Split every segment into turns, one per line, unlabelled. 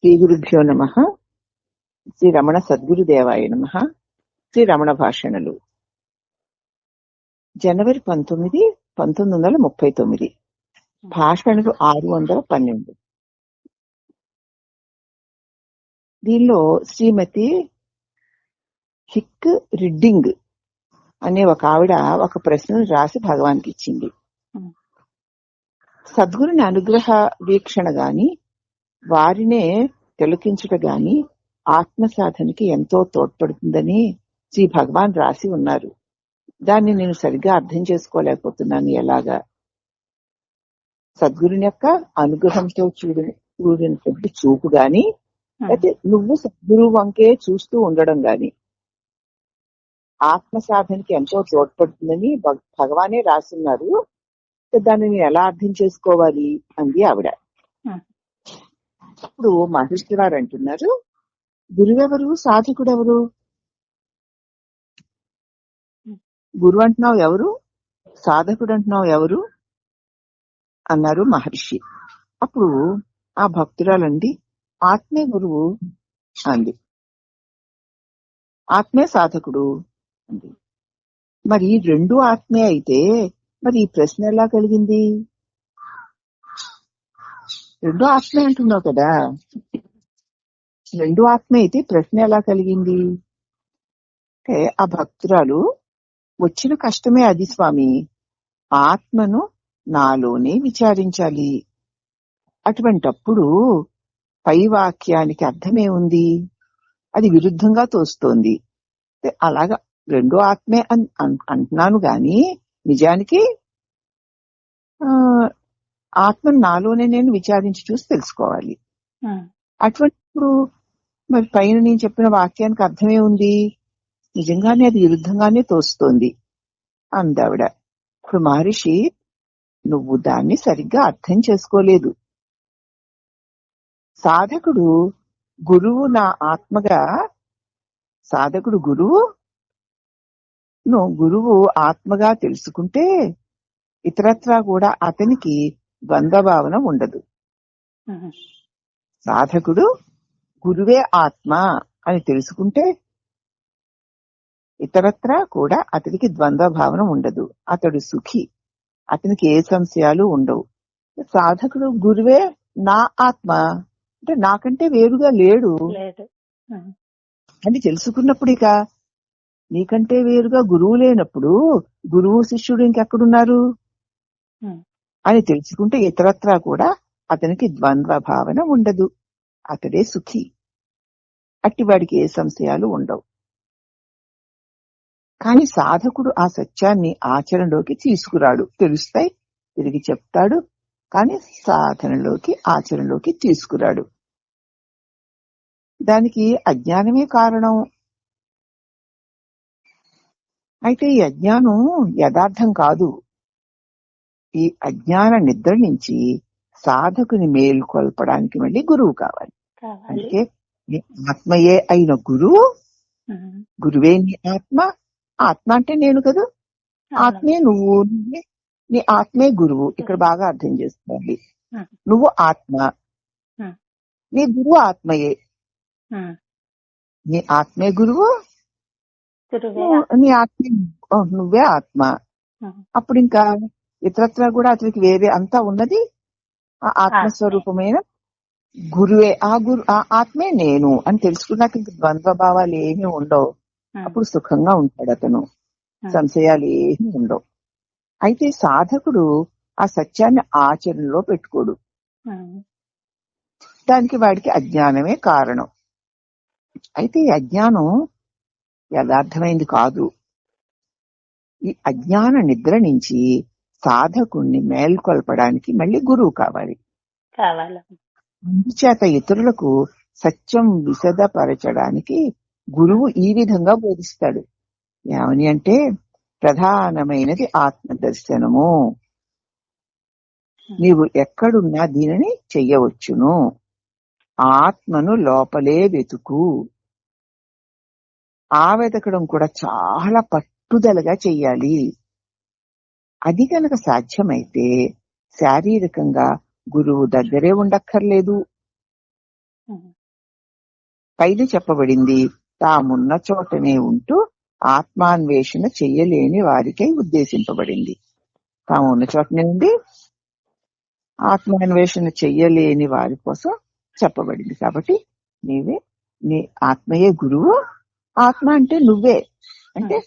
శ్రీ గురుభ్యో నమః. శ్రీ రమణ సద్గురుదేవాయ నమః. శ్రీ రమణ భాషణలు జనవరి 19, 1939. భాషణలు 612. దీనిలో శ్రీమతి హిక్ రిడ్డింగ్ అనే ఒక ఆవిడ ఒక ప్రశ్నను రాసి భగవాన్కి ఇచ్చింది. సద్గురుని అనుగ్రహ వీక్షణ గాని వారినే తిలకించుట గాని ఆత్మ సాధనకి ఎంతో తోడ్పడుతుందని శ్రీ భగవాన్ రాసి ఉన్నారు. దాన్ని నేను సరిగ్గా అర్థం చేసుకోలేకపోతున్నాను. ఎలాగా సద్గురుని యొక్క అనుగ్రహంతో చూడినటువంటి చూపు గాని, అయితే నువ్వు సద్గురు వంకే చూస్తూ ఉండడం గాని ఆత్మ సాధనకి ఎంతో తోడ్పడుతుందని భగవానే రాస్తున్నారు. దాన్ని నేను ఎలా అర్థం చేసుకోవాలి అంది ఆవిడ. ఇప్పుడు మహర్షి గారు అంటున్నారు, గురువెవరు, సాధకుడెవరు? గురువు అంటున్నావు ఎవరు, సాధకుడు అంటున్నావు ఎవరు అన్నారు మహర్షి. అప్పుడు ఆ భక్తురాలండి, ఆత్మే గురువు అంది, ఆత్మే సాధకుడు అంది. మరి రెండు ఆత్మే అయితే మరి ఈ ప్రశ్న ఎలా కలిగింది? రెండు ఆత్మే అంటున్నావు కదా, రెండు ఆత్మ అయితే ప్రశ్న ఎలా కలిగింది అంటే, ఆ భక్తురాలు వచ్చిన కష్టమే అది స్వామి, ఆత్మను నాలోనే విచారించాలి. అటువంటప్పుడు పై వాక్యానికి అర్థమే ఉంది, అది విరుద్ధంగా తోస్తోంది. అలాగా రెండు ఆత్మే అంటున్నాను గాని నిజానికి ఆత్మను నాలోనే నేను విచారించి చూసి తెలుసుకోవాలి. అటువంటిప్పుడు మరి పైన నేను చెప్పిన వాక్యానికి అర్థమే ఉంది, నిజంగానే అది విరుద్ధంగానే తోస్తోంది అందావిడ. ఇప్పుడు మహర్షి, నువ్వు దాన్ని సరిగ్గా అర్థం చేసుకోలేదు. సాధకుడు గురువు నా ఆత్మగా, సాధకుడు గురువు ఆత్మగా తెలుసుకుంటే ఇతరత్రా కూడా అతనికి ద్వంద్వభావన ఉండదు. సాధకుడు గురువే ఆత్మ అని తెలుసుకుంటే ఇతరత్రా కూడా అతనికి ద్వంద్వభావన ఉండదు. అతడు సుఖి, అతనికి ఏ సంశయాలు ఉండవు. సాధకుడు గురువే నా ఆత్మ అంటే నాకంటే వేరుగా లేడు అని తెలుసుకున్నప్పుడు, ఇక నీకంటే వేరుగా గురువు లేనప్పుడు గురువు శిష్యుడు ఇంకెక్కడున్నారు అని తెలుసుకుంటే ఇతరత్రా కూడా అతనికి ద్వంద్వ భావన ఉండదు. అతడే సుఖి, అట్టివాడికి ఏ సంశయాలు ఉండవు. కానీ సాధకుడు ఆ సత్యాన్ని ఆచరణలోకి తీసుకురాడు. తెలుస్తాయి, తిరిగి చెప్తాడు, కానీ సాధనలోకి ఆచరణలోకి తీసుకురాడు. దానికి అజ్ఞానమే కారణం. అయితే ఈ అజ్ఞానం యథార్థం కాదు. ఈ అజ్ఞాన నిద్ర నుంచి సాధకుని మేల్కొల్పడానికి మళ్ళీ గురువు కావాలి. అంటే నీ ఆత్మయే అయిన గురువే నీ ఆత్మ. ఆత్మ అంటే నేను కదా, ఆత్మే నువ్వు, నీ ఆత్మే గురువు. ఇక్కడ బాగా అర్థం చేసుకోవాలి. నువ్వు ఆత్మ, నీ గురువు ఆత్మయే. నీ ఆత్మే గురువు, నీ ఆత్మే నువ్వే ఆత్మ. అప్పుడు ఇంకా ఇతరత్రా కూడా అతనికి వేరే అంతా ఉన్నది ఆ ఆత్మస్వరూపమైన గురువే. ఆ ఆత్మే నేను అని తెలుసుకున్నాక ఇంక ద్వంద్వ భావాలు ఏమీ ఉండవు. అప్పుడు సుఖంగా ఉంటాడు అతను, సంశయాలు ఏమీ ఉండవు. అయితే సాధకుడు ఆ సత్యాన్ని ఆచరణలో పెట్టుకోడు. దానికి వాడికి అజ్ఞానమే కారణం. అయితే ఈ అజ్ఞానం యథార్థమైంది కాదు. ఈ అజ్ఞాన నిద్ర నుంచి సాధకుణ్ణి మేల్కొల్పడానికి మళ్ళీ గురువు కావాలి. అందుచేత ఇతరులకు సత్యం విశదపరచడానికి గురువు ఈ విధంగా బోధిస్తాడు. ఏమని అంటే, ప్రధానమైనది ఆత్మదర్శనము. నీవు ఎక్కడున్నా దీనిని చెయ్యవచ్చును. ఆత్మను లోపలే వెతుకు. ఆ వెతకడం కూడా చాలా పట్టుదలగా చెయ్యాలి. అది కనుక సాధ్యమైతే శారీరకంగా గురువు దగ్గరే ఉండక్కర్లేదు. పైన చెప్పబడింది తామున్న చోటనే ఉంటూ ఆత్మాన్వేషణ చెయ్యలేని వారికై ఉద్దేశింపబడింది. తాము ఉన్న చోటనే ఉండి ఆత్మాన్వేషణ చెయ్యలేని వారి కోసం చెప్పబడింది. కాబట్టి నీవే, నీ ఆత్మయే గురువు. ఆత్మ అంటే నువ్వే, అంటే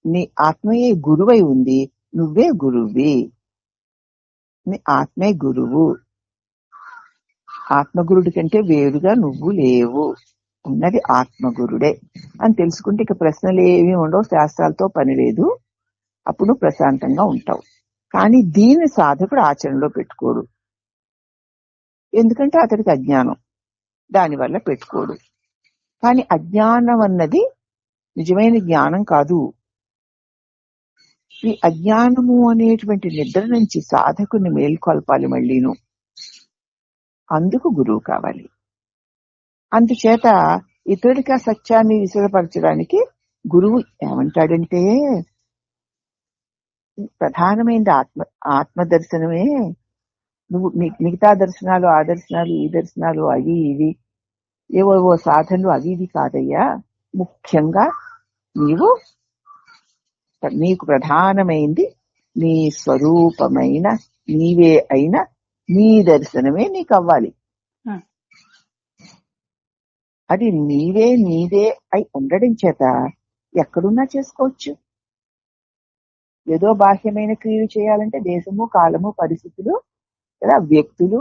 నీ ఆత్మయే గురువై ఉంది, నువ్వే గురువి. నీ ఆత్మే గురువు. ఆత్మగురుడి కంటే వేరుగా నువ్వు లేవు, ఉన్నది ఆత్మగురుడే అని తెలుసుకుంటే ఇక ప్రశ్నలు ఏమి ఉండవు, శాస్త్రాలతో పని లేదు. అప్పుడు ప్రశాంతంగా ఉంటావు. కానీ దీన్ని సాధకుడు ఆచరణలో పెట్టుకోడు. ఎందుకంటే అతడికి అజ్ఞానం, దానివల్ల పెట్టుకోడు. కానీ అజ్ఞానం అన్నది నిజమైన జ్ఞానం కాదు. ఈ అజ్ఞానము అనేటువంటి నిద్ర నుంచి సాధకుని మేల్కొల్పాలి మళ్ళీను. అందుకు గురువు కావాలి. అందుచేత ఇతరుడికి ఆ సత్యాన్ని విశదపరచడానికి గురువు ఏమంటాడంటే, ప్రధానమైనది ఆత్మ దర్శనమే. నువ్వు మిగతా దర్శనాలు, ఆ దర్శనాలు, ఈ దర్శనాలు, అవి ఇవి ఏవో సాధనలు అవి ఇవి కాదయ్యా. ముఖ్యంగా నీకు ప్రధానమైంది నీ స్వరూపమైన నీవే అయిన నీ దర్శనమే నీకు అవ్వాలి. అది నీదే అయి ఉండడం చేత ఎక్కడున్నా చేసుకోవచ్చు. ఏదో బాహ్యమైన క్రియలు చేయాలంటే దేశము, కాలము, పరిస్థితులు, లేదా వ్యక్తులు,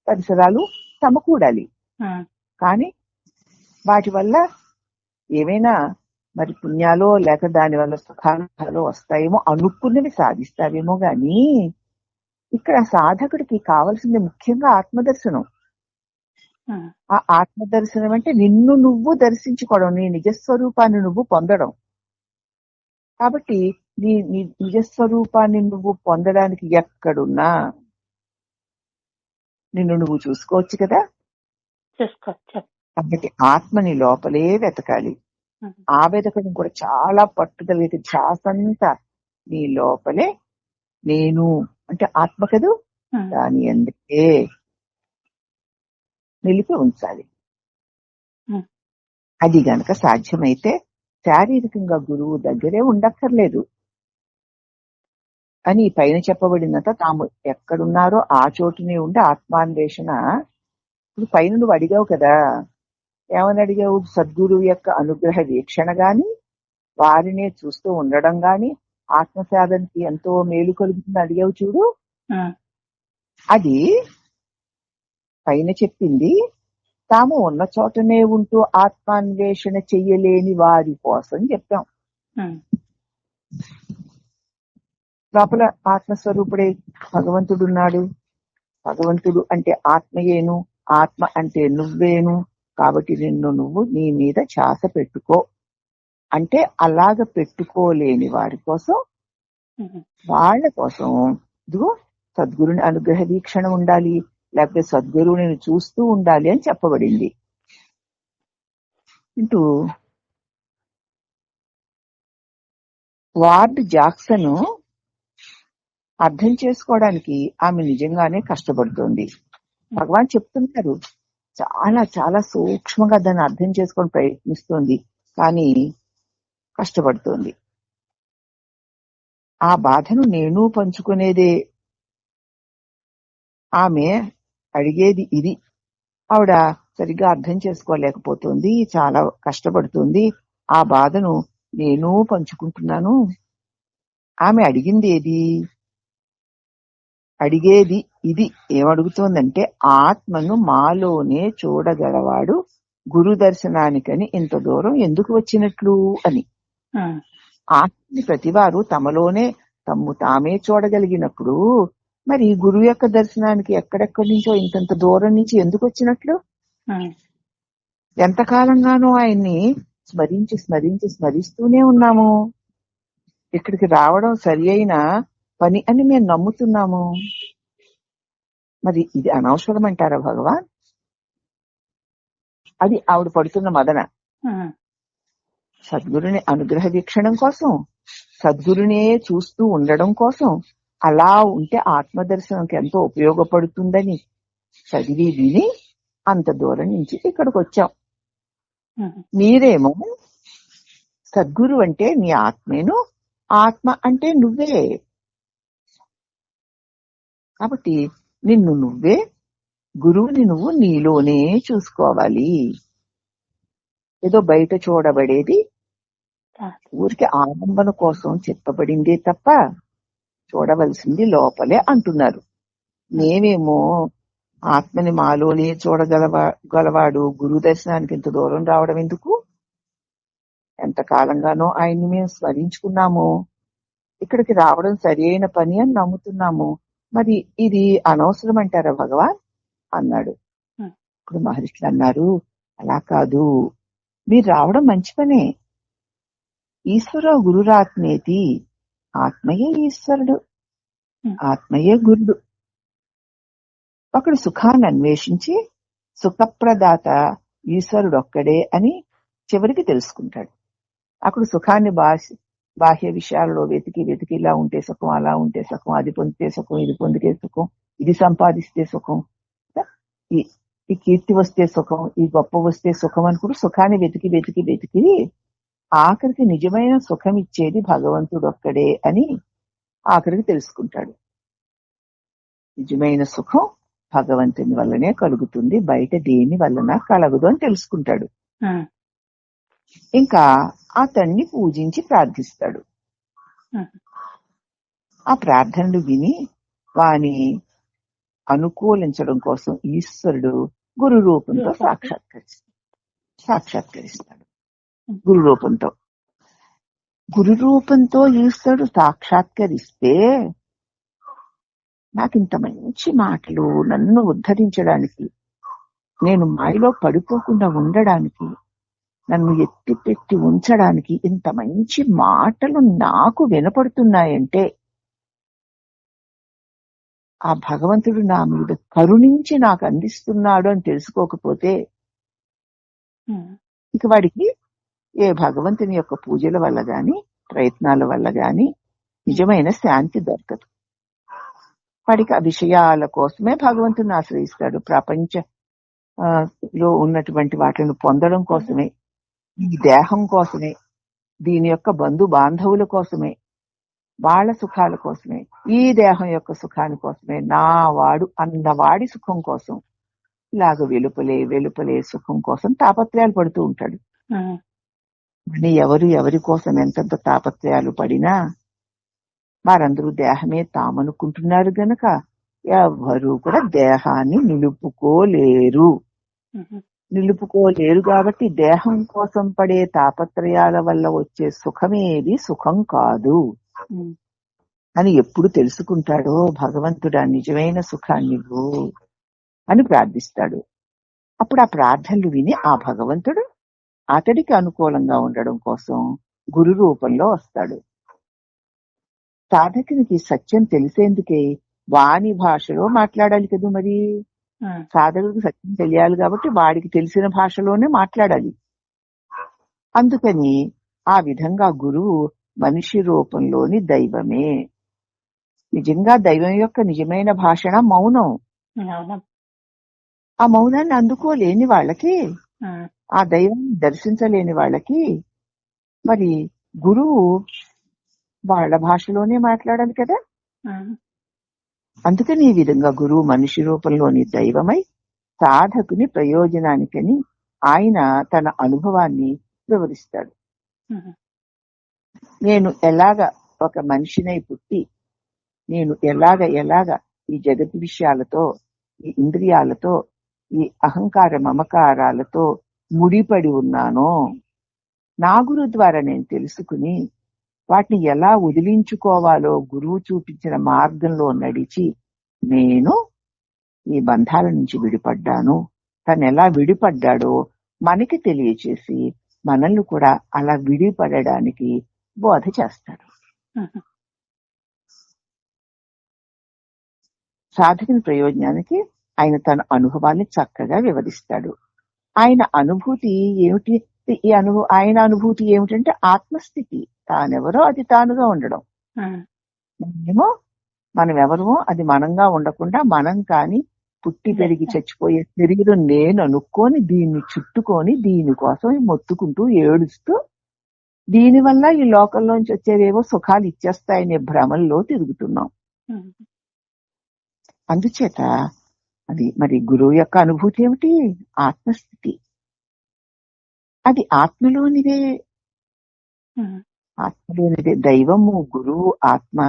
పరిసరాలు సమకూడాలి. కానీ వాటి వల్ల ఏమైనా మరి పుణ్యాలో లేక దాని వల్ల సుఖాలు వస్తాయేమో, అనుకున్నవి సాధిస్తావేమో. గాని ఇక్కడ సాధకుడికి కావలసింది ముఖ్యంగా ఆత్మదర్శనం. ఆ ఆత్మదర్శనం అంటే నిన్ను నువ్వు దర్శించుకోవడం, నీ నిజస్వరూపాన్ని నువ్వు పొందడం. కాబట్టి నీ నిజస్వరూపాన్ని నువ్వు పొందడానికి ఎక్కడున్నా నిన్ను నువ్వు చూసుకోవచ్చు కదా. కాబట్టి ఆత్మని లోపలే వెతకాలి. ఆ వెతకడం కూడా చాలా పట్టుదల, ధ్యాసంతా నీ లోపలే. నేను అంటే ఆత్మ కదూ, దాని అందుకే నిలిపి ఉంచాలి. అది గనక సాధ్యమైతే శారీరకంగా గురువు దగ్గరే ఉండక్కర్లేదు అని పైన చెప్పబడినంత తాము ఎక్కడున్నారో ఆ చోటునే ఉండి ఆత్మాన్వేషణ. ఇప్పుడు పైన నువ్వు అడిగావు కదా, ఏమని అడిగావు? సద్గురువు యొక్క అనుగ్రహ వీక్షణ గాని, వారినే చూస్తూ ఉండడం గాని ఆత్మసాధనకి ఎంతో మేలు కలుగుతుంది అడిగావు చూడు. అది పైన చెప్పింది తాము ఉన్న చోటనే ఉంటూ ఆత్మాన్వేషణ చెయ్యలేని వారి కోసం చెప్పాం. లోపల ఆత్మస్వరూపుడే భగవంతుడున్నాడు. భగవంతుడు అంటే ఆత్మయేను, ఆత్మ అంటే నువ్వేను. కాబట్టి నిన్ను నువ్వు నీ మీద ఛాస పెట్టుకో అంటే అలాగ పెట్టుకోలేని వారి కోసం, వాళ్ళ కోసం ఇదిగో సద్గురుని అనుగ్రహ వీక్షణ ఉండాలి, లేకపోతే సద్గురువుని చూస్తూ ఉండాలి అని చెప్పబడింది. ఇంటూ వార్డ్ జాక్సన్ అర్థం చేసుకోవడానికి ఆమె నిజంగానే కష్టపడుతోంది. భగవాన్ చెప్తున్నారు, చాలా చాలా సూక్ష్మంగా దాన్ని అర్థం చేసుకోవడం ప్రయత్నిస్తోంది, కానీ కష్టపడుతోంది. ఆ బాధను నేను పంచుకునేదే. ఆమె అడిగేది ఇది. ఆవిడ సరిగ్గా అర్థం చేసుకోలేకపోతుంది, చాలా కష్టపడుతుంది. ఆ బాధను నేను పంచుకుంటున్నాను. ఆమె అడిగేది ఇది. ఏమడుగుతోందంటే, ఆత్మను మాలోనే చూడగలవాడు గురు దర్శనానికని ఇంత దూరం ఎందుకు వచ్చినట్లు అని. ఆత్మని ప్రతివారు తమలోనే తామే చూడగలిగినప్పుడు మరి గురువు యొక్క దర్శనానికి ఎక్కడెక్కడి నుంచో ఇంతంత దూరం నుంచి ఎందుకు వచ్చినట్లు? ఎంతకాలంగానో ఆయన్ని స్మరిస్తూనే ఉన్నాము. ఇక్కడికి రావడం సరి అయిన పని అని మేము నమ్ముతున్నాము. మరి ఇది అనవసరం అంటారా భగవాన్? అది ఆవిడ పడుతున్న మదన. సద్గురుని అనుగ్రహ వీక్షణం కోసం, సద్గురునే చూస్తూ ఉండడం కోసం, అలా ఉంటే ఆత్మదర్శనంకి ఎంతో ఉపయోగపడుతుందని చదివి విని అంత దూరం నుంచి ఇక్కడికి వచ్చాం. మీరేమో సద్గురు అంటే నీ ఆత్మేను, ఆత్మ అంటే నువ్వే. కాబట్టి నిన్ను నువ్వే, గురువుని నువ్వు నీలోనే చూసుకోవాలి. ఏదో బయట చూడబడేది ఊరికి ఆలంబన కోసం చెప్పబడిందే తప్ప చూడవలసింది లోపలే అంటున్నారు. మేమేమో ఆత్మని మాలోనే చూడగలవాడు గురు దర్శనానికి ఇంత దూరం రావడం ఎందుకు? ఎంతకాలంగానో ఆయన్ని మేము స్మరించుకున్నాము, ఇక్కడికి రావడం సరి అయిన పని అని నమ్ముతున్నాము. మరి ఇది అనవసరం అంటారా భగవాన్ అన్నాడు. ఇప్పుడు మహర్షులు అన్నారు, అలా కాదు, మీరు రావడం మంచి పనే. ఈశ్వర గురురాత్మేతి, ఆత్మయే ఈశ్వరుడు, ఆత్మయే గురుడు. ఒకడు సుఖాన్ని అన్వేషించి సుఖప్రదాత ఈశ్వరుడు ఒక్కడే అని చివరికి తెలుసుకుంటాడు. అక్కడ సుఖాన్ని బాహ్య విషయాల్లో వెతికి ఇలా ఉంటే సుఖం, అలా ఉంటే సుఖం, అది పొందితే సుఖం, ఇది పొందితే సుఖం, ఇది సంపాదిస్తే సుఖం, ఈ కీర్తి వస్తే సుఖం, ఈ గొప్ప వస్తే సుఖం అనుకుంటూ సుఖాన్ని వెతికి ఆఖరికి నిజమైన సుఖం ఇచ్చేది భగవంతుడు ఒక్కడే అని ఆఖరికి తెలుసుకుంటాడు. నిజమైన సుఖం భగవంతుని వల్లనే కలుగుతుంది, బయట దేని వలన కలగదు అని తెలుసుకుంటాడు. ఇంకా అతన్ని పూజించి ప్రార్థిస్తాడు. ఆ ప్రార్థనలు విని వాని అనుకూలించడం కోసం ఈశ్వరుడు గురు రూపంతో సాక్షాత్కరిస్తాడు. గురు రూపంతో ఈశ్వరుడు సాక్షాత్కరిస్తే నాకింత మంచి మాటలు, నన్ను ఉద్ధరించడానికి, నేను మాయలో పడిపోకుండా ఉండడానికి, నన్ను ఎత్తి పెట్టి ఉంచడానికి ఇంత మంచి మాటలు నాకు వినపడుతున్నాయంటే ఆ భగవంతుడు నా మీద కరుణించి నాకు అందిస్తున్నాడు అని తెలుసుకోకపోతే ఇక వాడికి ఏ భగవంతుని యొక్క పూజల వల్ల గాని ప్రయత్నాల వల్ల గాని నిజమైన శాంతి దొరకదు. వాడికి ఆ విషయాల కోసమే భగవంతుని ఆశ్రయిస్తాడు. ప్రపంచలో ఉన్నటువంటి వాటిని పొందడం కోసమే, ఈ దేహం కోసమే, దీని యొక్క బంధు బాంధవుల కోసమే, వాళ్ళ సుఖాల కోసమే, ఈ దేహం యొక్క సుఖాని కోసమే, నా వాడు అన్నవాడి సుఖం కోసం ఇలాగ వెలుపలే సుఖం కోసం తాపత్రయాలు పడుతూ ఉంటాడు. మరి ఎవరి కోసం ఎంతెంత తాపత్రయాలు పడినా వారందరూ దేహమే తామనుకుంటున్నారు గనక ఎవరు కూడా దేహాన్ని నిలుపుకోలేరు కాబట్టి దేహం కోసం పడే తాపత్రయాల వల్ల వచ్చే సుఖమేది సుఖం కాదు అని ఎప్పుడు తెలుసుకుంటాడో భగవంతుడా నిజమైన సుఖాన్నివ్వు అని ప్రార్థిస్తాడు. అప్పుడు ఆ ప్రార్థనలు విని ఆ భగవంతుడు అతడికి అనుకూలంగా ఉండడం కోసం గురు రూపంలో వస్తాడు. సాధకునికి సత్యం తెలిసేందుకే వాని భాషలో మాట్లాడాలి కదా. మరి సాధకుడికి సత్యం తెలియాలి కాబట్టి వాడికి తెలిసిన భాషలోనే మాట్లాడాలి. అందుకని ఆ విధంగా గురువు మనిషి రూపంలోని దైవమే. నిజంగా దైవం యొక్క నిజమైన భాషణ మౌనం. ఆ మౌనాన్ని అందుకోలేని వాళ్ళకి, ఆ దైవం దర్శించలేని వాళ్ళకి మరి గురువు వాళ్ళ భాషలోనే మాట్లాడాలి కదా. అందుకని ఈ విధంగా గురువు మనిషి రూపంలోని దైవమై సాధకుని ప్రయోజనానికని ఆయన తన అనుభవాన్ని వివరిస్తాడు. నేను ఎలాగ ఒక మనిషినై పుట్టి నేను ఎలాగ ఈ జగత్ విషయాలతో, ఈ ఇంద్రియాలతో, ఈ అహంకార మమకారాలతో ముడిపడి ఉన్నానో నా గురు ద్వారా నేను తెలుసుకుని వాటిని ఎలా వదిలించుకోవాలో గురువు చూపించిన మార్గంలో నడిచి నేను ఈ బంధాల నుంచి విడిపడ్డాను. తను ఎలా విడిపడ్డాడో మనకి తెలియచేసి మనల్ని కూడా అలా విడిపడడానికి బోధ చేస్తాడు. సాధకుని ప్రయోజనానికి ఆయన తన అనుభవాన్ని చక్కగా వివరిస్తాడు. ఆయన అనుభూతి ఏమిటి? ఆయన అనుభూతి ఏమిటంటే ఆత్మస్థితి. తానెవరో అది తానుగా ఉండడం. మనం ఎవరో అది మనంగా ఉండకుండా మనం కాని పుట్టి పెరిగి చచ్చిపోయే శరీరం నేను అనుకొని దీన్ని చుట్టుకొని దీనికోసం మొత్తుకుంటూ ఏడుస్తూ దీనివల్ల ఈ లోకంలోంచి వచ్చేవేవో సుఖాలు ఇచ్చేస్తాయనే భ్రమల్లో తిరుగుతున్నాం. అందుచేత అది మరి గురువు యొక్క అనుభూతి ఏమిటి? ఆత్మస్థితి. అది ఆత్మలోనిదే. ఆత్మలోనిదే. దైవము, గురువు, ఆత్మ,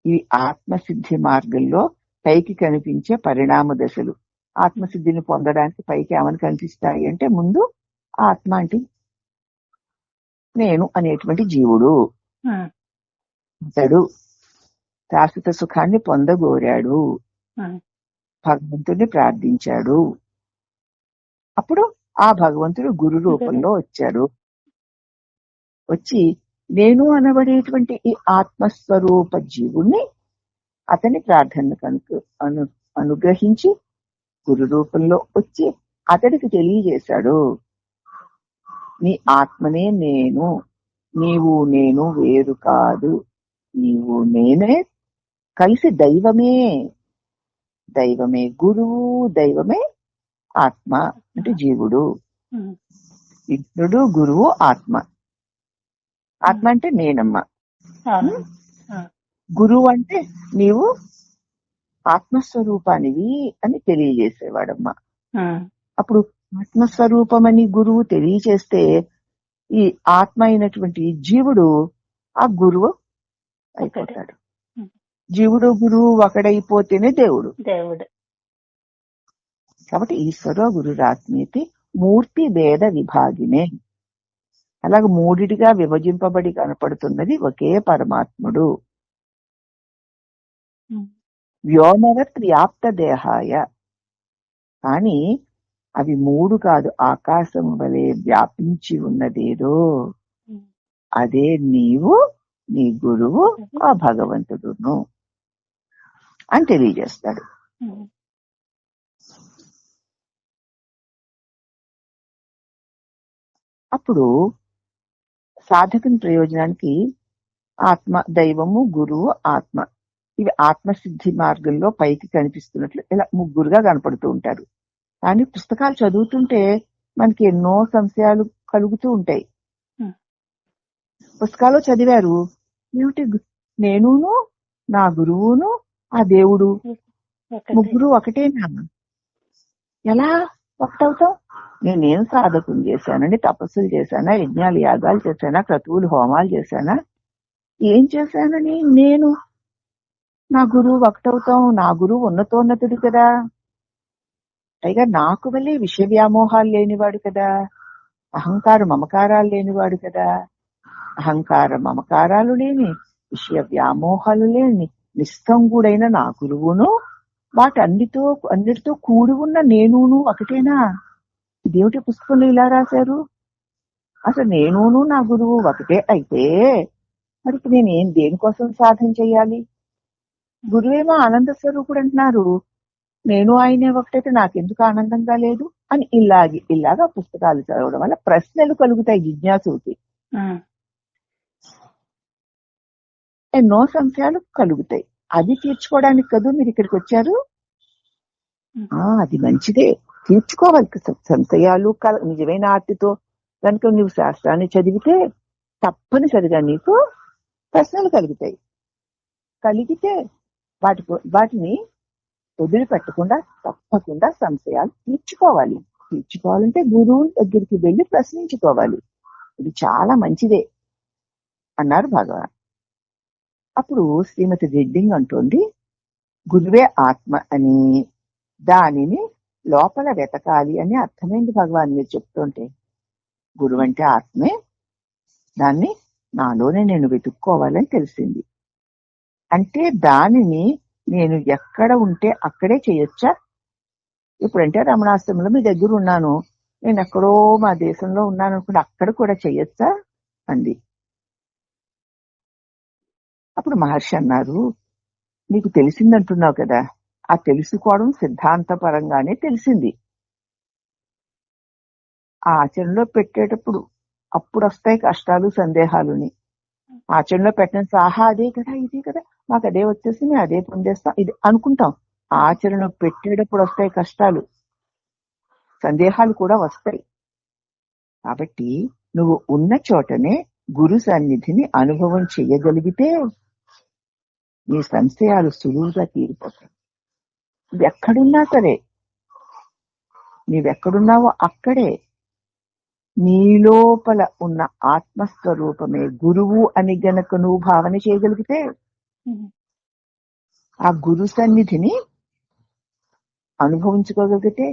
ఈ ఆత్మసిద్ధి మార్గంలో పైకి కనిపించే పరిణామ దశలు. ఆత్మసిద్ధిని పొందడానికి పైకి ఏమని కనిపిస్తాయి అంటే, ముందు ఆత్మ అంటే నేను అనేటువంటి జీవుడు. అతడు శాశ్వత సుఖాన్ని పొందగోరాడు, భగవంతుడిని ప్రార్థించాడు. అప్పుడు ఆ భగవంతుడు గురు రూపంలో వచ్చాడు. వచ్చి నేను అనబడేటువంటి ఈ ఆత్మస్వరూప జీవుణ్ణి అతని ప్రార్థనకు అనుగ్రహించి గురు రూపంలో వచ్చి అతడికి తెలియజేశాడు, నీ ఆత్మనే నేను, నీవు నేను వేరు కాదు, నీవు నేనే కలిసి దైవమే. దైవమే గురువు, దైవమే ఆత్మ అంటే జీవుడు. విష్ణుడు, గురువు, ఆత్మ. ఆత్మ అంటే నేనమ్మ, గురువు అంటే నీవు ఆత్మస్వరూపానివి అని తెలియజేసేవాడమ్మా. అప్పుడు ఆత్మస్వరూపమని గురువు తెలియచేస్తే ఈ ఆత్మ అయినటువంటి జీవుడు ఆ గురువు అయిపోతాడు. జీవుడు గురువు ఒకడైపోతేనే దేవుడు. కాబట్టి ఈశ్వర గురురాత్మీతి మూర్తి భేద విభాగినే. అలాగే మూడిటిగా విభజింపబడి కనపడుతున్నది ఒకే పరమాత్ముడు. వ్యోమవత్ వ్యాప్త దేహాయ. కానీ అవి మూడు కాదు, ఆకాశం వలె వ్యాపించి ఉన్నదేదో అదే నీవు, నీ గురువు, ఆ భగవంతుడును అని తెలియజేస్తాడు. అప్పుడు సాధకుని ప్రయోజనానికి ఆత్మ, దైవము, గురువు, ఆత్మ, ఇవి ఆత్మసిద్ధి మార్గంలో పైకి కనిపిస్తున్నట్లు ఇలా ముగ్గురుగా కనపడుతూ ఉంటారు. కానీ పుస్తకాలు చదువుతుంటే మనకి ఎన్నో సంశయాలు కలుగుతూ ఉంటాయి. పుస్తకాలు చదివారు, ఏమిటి నేనును నా గురువును ఆ దేవుడు ముగ్గురు ఒకటేనా? ఎలా ఒకటవుతాం? నేనేం సాధకులు చేశానండి, తపస్సులు చేశానా, యజ్ఞాలు యాగాలు చేశానా, క్రతువులు హోమాలు చేశానా, ఏం చేశానని నేను నా గురువు ఒకటవుతాం? నా గురువు ఉన్నతోన్నతుడు కదా, పైగా నాకు వల్లే విషయ వ్యామోహాలు లేనివాడు కదా, అహంకార మమకారాలు లేనివాడు కదా. అహంకార మమకారాలు లేని, విషయ వ్యామోహాలు లేని నిస్సంగుడైన నా గురువును అన్నిటితో కూడి ఉన్న నేనును ఒకటేనా? ఇదేమిటి పుస్తకంలో ఇలా రాశారు? అసలు నేనును నా గురువు ఒకటే అయితే మరి నేనేం దేనికోసం సాధన చెయ్యాలి? గురువేమో ఆనంద స్వరూపుడు అంటున్నారు, నేను ఆయనే ఒకటైతే నాకెందుకు ఆనందంగా లేదు అని ఇలాగా పుస్తకాలు చదవడం వల్ల ప్రశ్నలు కలుగుతాయి జిజ్ఞాసుకి. ఎన్నో సంశయాలు కలుగుతాయి. అది తీర్చుకోవడానికి కదా మీరు ఇక్కడికి వచ్చారు. అది మంచిదే, తీర్చుకోవాలి సంశయాలు. నిజమైన ఆర్తితో కనుక నువ్వు శాస్త్రాన్ని చదివితే తప్పనిసరిగా నీకు ప్రశ్నలు కలుగుతాయి. కలిగితే వాటిని వదిలిపెట్టకుండా తప్పకుండా సంశయాలు తీర్చుకోవాలి. తీర్చుకోవాలంటే గురువు దగ్గరికి వెళ్ళి ప్రశ్నించుకోవాలి. ఇది చాలా మంచిదే అన్నారు భగవాన్. అప్పుడు శ్రీమతి రెడ్డింగ్ అంటోంది, గురువే ఆత్మ అని, దానిని లోపల వెతకాలి అని అర్థమైంది భగవాన్ మీరు చెప్తుంటే. గురువు అంటే ఆత్మే, దాన్ని నాలోనే నేను వెతుక్కోవాలని తెలిసింది. అంటే దానిని నేను ఎక్కడ ఉంటే అక్కడే చేయొచ్చా? ఇప్పుడంటే రమణాశ్రమంలో మీ దగ్గర ఉన్నాను, నేను ఎక్కడో మా దేశంలో ఉన్నాను అనుకుంటే అక్కడ కూడా చేయొచ్చా అంది. అప్పుడు మహర్షి అన్నారు, నీకు తెలిసిందంటున్నావు కదా, ఆ తెలుసుకోవడం సిద్ధాంతపరంగానే తెలిసింది. ఆ ఆచరణలో పెట్టేటప్పుడు అప్పుడు వస్తాయి కష్టాలు సందేహాలుని. ఆచరణలో పెట్టిన ఆహా అదే కదా ఇదే కదా, మాకు అదే వచ్చేసి మేము అదే పొందేస్తాం ఇది అనుకుంటాం. ఆచరణ పెట్టేటప్పుడు వస్తాయి కష్టాలు, సందేహాలు కూడా వస్తాయి. కాబట్టి నువ్వు ఉన్న చోటనే గురు సన్నిధిని అనుభవం చెయ్యగలిగితే నీ సంశయాలు సులువుగా తీరిపోతాయి. నువ్వెక్కడున్నా సరే, నీవెక్కడున్నావో అక్కడే నీ లోపల ఉన్న ఆత్మస్వరూపమే గురువు అని గనక నువ్వు భావన చేయగలిగితే ఆ గురు సన్నిధిని అనుభవించుకోగలిగితే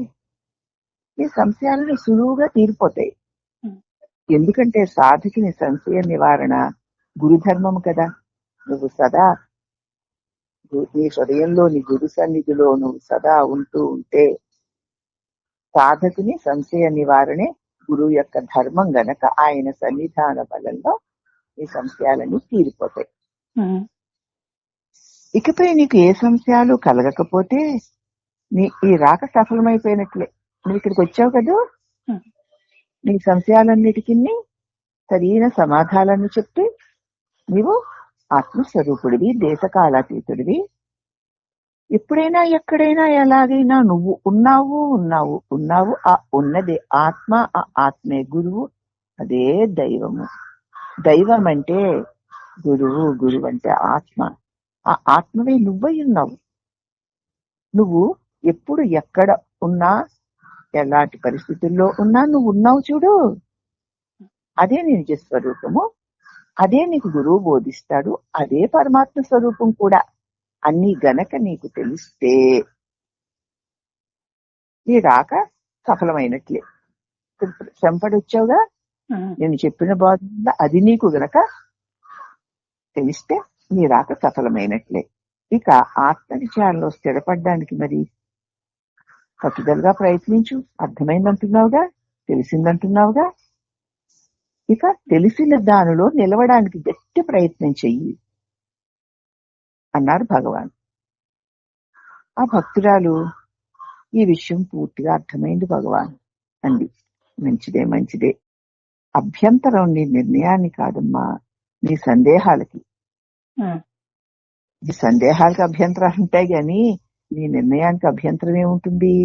ఈ సంశయాలను సులువుగా తీరిపోతాయి. ఎందుకంటే సాధకుని సంశయ నివారణ గురుధర్మము కదా. నువ్వు సదా నీ హృదయంలో నీ గురు సన్నిధిలో నువ్వు సదా ఉంటూ ఉంటే సాధకుని సంశయ నివారణే గురువు యొక్క ధర్మం గనక ఆయన సన్నిధాన బలంలో ఈ సంశయాలన్నీ తీరిపోతాయి. ఇకపై నీకు ఏ సంశయాలు కలగకపోతే ఈ రాక సఫలమైపోయినట్లే. నువ్వు ఇక్కడికి వచ్చావు కదా, నీ సంశయాలన్నిటికీ సరైన సమాధానాన్ని చెప్పి నీవు ఆత్మస్వరూపుడివి, దేశకాలాతీతుడివి. ఎప్పుడైనా ఎక్కడైనా ఎలాగైనా నువ్వు ఉన్నావు. ఆ ఉన్నదే ఆత్మ, ఆ ఆత్మే గురువు, అదే దైవము. దైవం అంటే గురువు, గురువు అంటే ఆత్మ. ఆ ఆత్మవే నువ్వై ఉన్నావు. నువ్వు ఎప్పుడు ఎక్కడ ఉన్నా, ఎలాంటి పరిస్థితుల్లో ఉన్నా నువ్వు ఉన్నావు చూడు, అదే నీ నిజ స్వరూపము. అదే నీకు గురువు బోధిస్తాడు. అదే పరమాత్మ స్వరూపం కూడా. అన్ని గనక నీకు తెలిస్తే నీ రాక సఫలమైనట్లే. చెంపడొచ్చావుగా, నేను చెప్పిన బాధ అది నీకు గనక తెలిస్తే నీ రాక సఫలమైనట్లే. ఇక ఆత్మ విచారణలో స్థిరపడడానికి మరి పట్టుదలగా ప్రయత్నించు. అర్థమైందంటున్నావుగా, తెలిసిందంటున్నావుగా. ఇక తెలిసిన దానిలో నిలవడానికి గట్టి ప్రయత్నం చెయ్యి అన్నారు భగవాన్. ఆ భక్తురాలు ఈ విషయం పూర్తిగా అర్థమైంది భగవాన్ అంది. మంచిదే. అభ్యంతరం నీ నిర్ణయాన్ని కాదమ్మా, నీ సందేహాలకి. ఈ సందేహాలకి అభ్యంతరాలు ఉంటాయి గాని నీ నిర్ణయానికి అభ్యంతరం ఏముంటుంది?